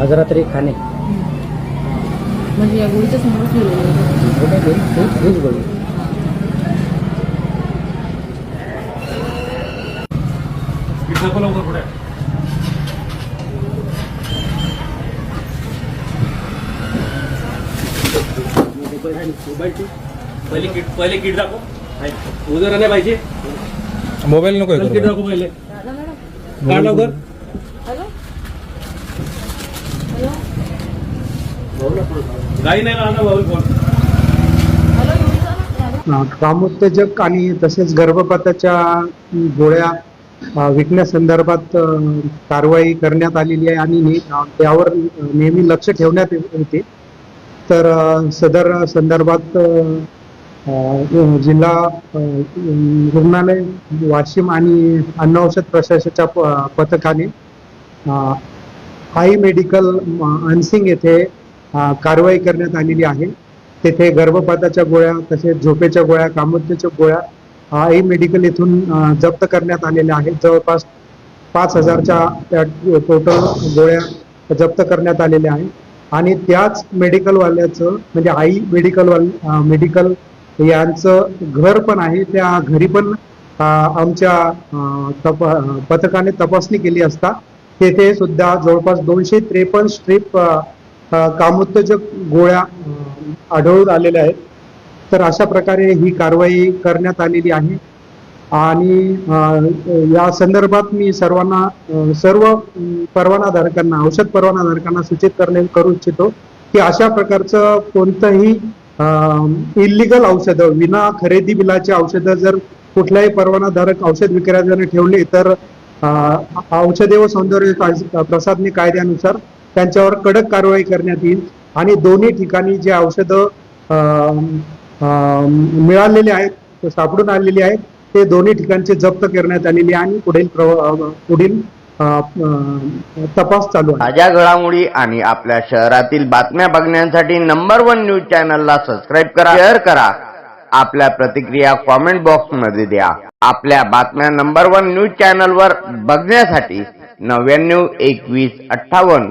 आज रात्री खाणे म्हणजे या गोळीच्या समोरच लिहिलेलं हीच गोळी. पहिले किट दाखव उजर नाही पाहिजे. मोबाईल नको आहे किट दाखव पहिले. काढ लवकर. हॅलो हॅलो काही नाही ना मोबाईल फोन. हॅलो कामोत्तेजक आणि तसेच गर्भपाताच्या गोळ्या विकण्यासंदर्भात कारवाई करण्यात आलेली आहे आणि त्यावर नेहमी लक्ष ठेवण्यात येते. तर सदर संदर्भात जिल्हा रुग्णालय वाशिम आणि अन्न औषध प्रशासनाच्या पथकाने आई मेडिकल अनसिंग येथे कारवाई करण्यात आलेली आहे. तेथे गर्भपाताच्या गोळ्या तसेच झोपेच्या गोळ्या कामोत्तेजक गोळ्या आई मेडिकल येथून जप्त करण्यात आलेल्या आहेत. जवळपास 5,000च्या टोटल गोळ्या जप्त करण्यात आलेल्या आहेत आणि त्याच मेडिकलवाल्याचं म्हणजे आई मेडिकल यांचं घर पण आहे. त्या घरी पण आमच्या पथकाने तपासणी केली असता तेथे सुद्धा जवळपास 253 स्ट्रीप कामोत्तेजक गोळ्या आढळून आलेल्या आहेत. तर अशा प्रकारे ही कारवाई करण्यात आलेली आहे आणि या संदर्भात मी सर्व परवानाधारकांना औषध परवानाधारकांना सूचित करू इच्छितो की अशा प्रकारचं कोणतंही इलिगल औषधं विना खरेदी बिलाची औषधं जर कुठल्याही परवानाधारक औषध विक्रेत्याने ठेवले तर औषधे व सौंदर्य प्रसाधने कायद्यानुसार त्यांच्यावर कडक कारवाई करण्यात येईल आणि दोन्ही ठिकाणी जे औषधं मिळालेले आहेत सापडून आलेली आहेत ते दोन्ही ठिकाणचे जप्त करण्यात आलेली आणि पुढील तपास चालू आहे. ताज्या घडामोडी आणि आपल्या शहरातील बातम्या बघण्यासाठी नंबर 1 न्यूज चॅनलला सबस्क्राईब करा, शेअर करा, आपल्या प्रतिक्रिया कॉमेंट बॉक्स मध्ये द्या. आपल्या बातम्या नंबर 1 न्यूज चॅनलवर बघण्यासाठी 99 21 58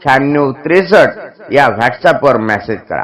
96 63 या व्हॉट्सअपवर मेसेज करा.